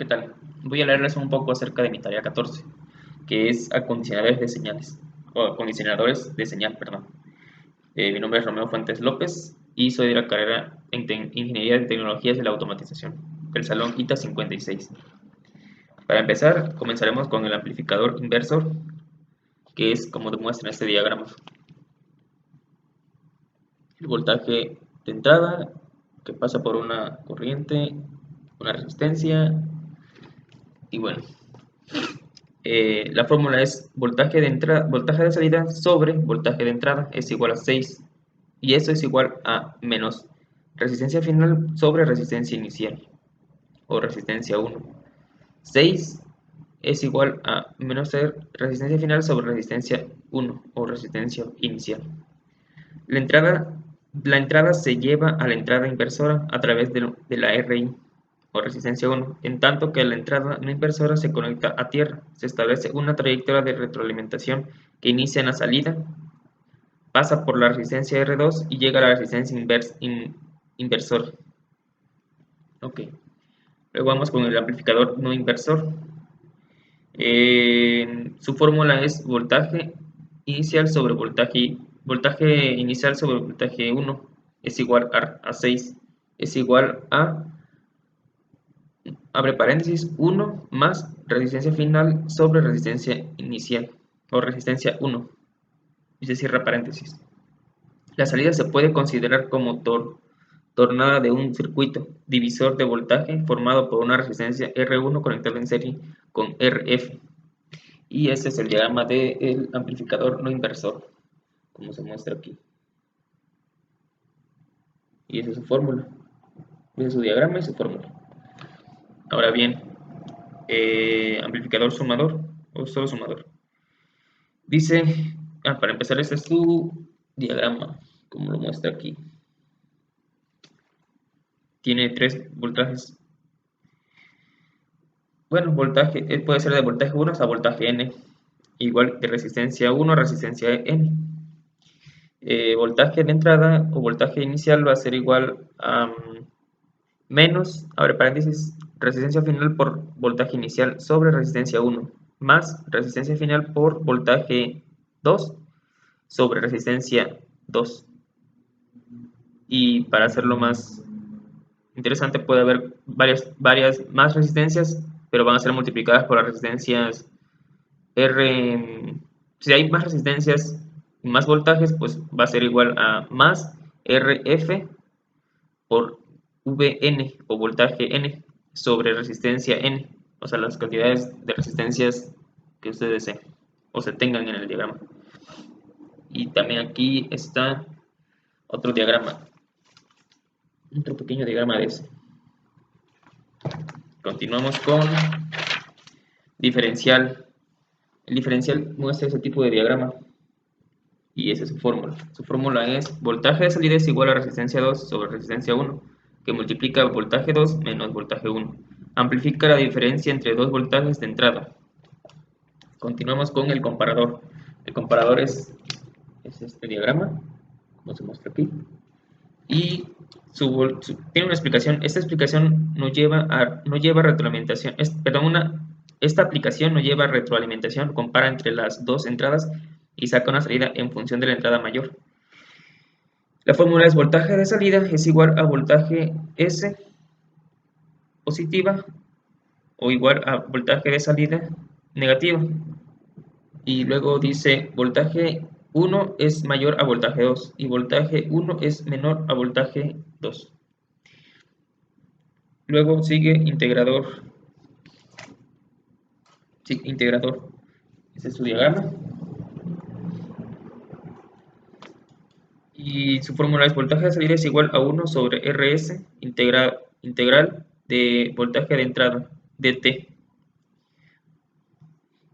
¿Qué tal? Voy a leerles un poco acerca de mi tarea 14, que es acondicionadores de señales, o acondicionadores de señal, perdón. Mi nombre es Romeo Fuentes López y soy de la carrera en Ingeniería de Tecnologías de la Automatización, del Salón ITA 56. Para empezar, comenzaremos con el amplificador inversor, que es como demuestra en este diagrama. El voltaje de entrada, que pasa por una corriente, una resistencia, y bueno, la fórmula es voltaje de salida sobre voltaje de entrada es igual a 6 y eso es igual a menos resistencia final sobre resistencia inicial o resistencia 1. 6 es igual a menos resistencia final sobre resistencia 1 o resistencia inicial. La entrada se lleva a la entrada inversora a través de la RI o resistencia 1, en tanto que la entrada no inversora se conecta a tierra. Se establece una trayectoria de retroalimentación que inicia en la salida, pasa por la resistencia R2 y llega a la resistencia inversora. Ok. Luego vamos con el amplificador no inversor. Su fórmula es voltaje inicial sobre voltaje inicial sobre voltaje 1 es igual a 6, es igual a, abre paréntesis, 1 más resistencia final sobre resistencia inicial o resistencia 1, y se cierra paréntesis. La salida se puede considerar como tornada de un circuito divisor de voltaje formado por una resistencia R1 conectada en serie con RF. Y este es el diagrama del amplificador no inversor, como se muestra aquí. Y esa es su fórmula. Ese es su diagrama y su fórmula. Ahora bien, amplificador sumador o solo sumador. Dice, para empezar, este es su diagrama, como lo muestra aquí. Tiene 3 voltajes. Bueno, voltaje, puede ser de voltaje 1 hasta voltaje N, igual de resistencia 1 a resistencia N. Voltaje de entrada o voltaje inicial va a ser igual a menos, abre paréntesis, resistencia final por voltaje inicial sobre resistencia 1, más resistencia final por voltaje 2 sobre resistencia 2. Y para hacerlo más interesante puede haber varias más resistencias, pero van a ser multiplicadas por las resistencias R. Si hay más resistencias y más voltajes, pues va a ser igual a más RF por Vn o voltaje N sobre resistencia N, o sea, las cantidades de resistencias que ustedes deseen o se tengan en el diagrama. Y también aquí está otro diagrama, otro pequeño diagrama de ese. Continuamos con diferencial. El diferencial muestra ese tipo de diagrama y esa es su fórmula. Su fórmula es voltaje de salida es igual a resistencia 2 sobre resistencia 1, que multiplica voltaje 2 menos voltaje 1. Amplifica la diferencia entre dos voltajes de entrada. Continuamos con el comparador. El comparador es este diagrama, como se muestra aquí. Y tiene una explicación. Esta explicación no lleva retroalimentación. Esta aplicación no lleva retroalimentación. Compara entre las dos entradas y saca una salida en función de la entrada mayor. La fórmula es voltaje de salida es igual a voltaje S positiva o igual a voltaje de salida negativa. Y luego dice voltaje 1 es mayor a voltaje 2 y voltaje 1 es menor a voltaje 2. Luego sigue integrador. Sí, integrador. Este es su diagrama. Y su fórmula es voltaje de salida es igual a 1 sobre RS integral de voltaje de entrada, dt.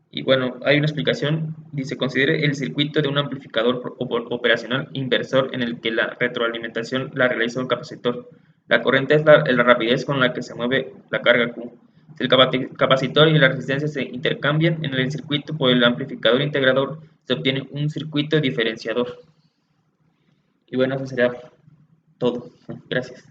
Y bueno, hay una explicación. Dice, considere el circuito de un amplificador operacional inversor en el que la retroalimentación la realiza un capacitor. La corriente es la rapidez con la que se mueve la carga Q. Si el capacitor y la resistencia se intercambian en el circuito por el amplificador integrador, se obtiene un circuito diferenciador. Y bueno, eso sería todo. Gracias.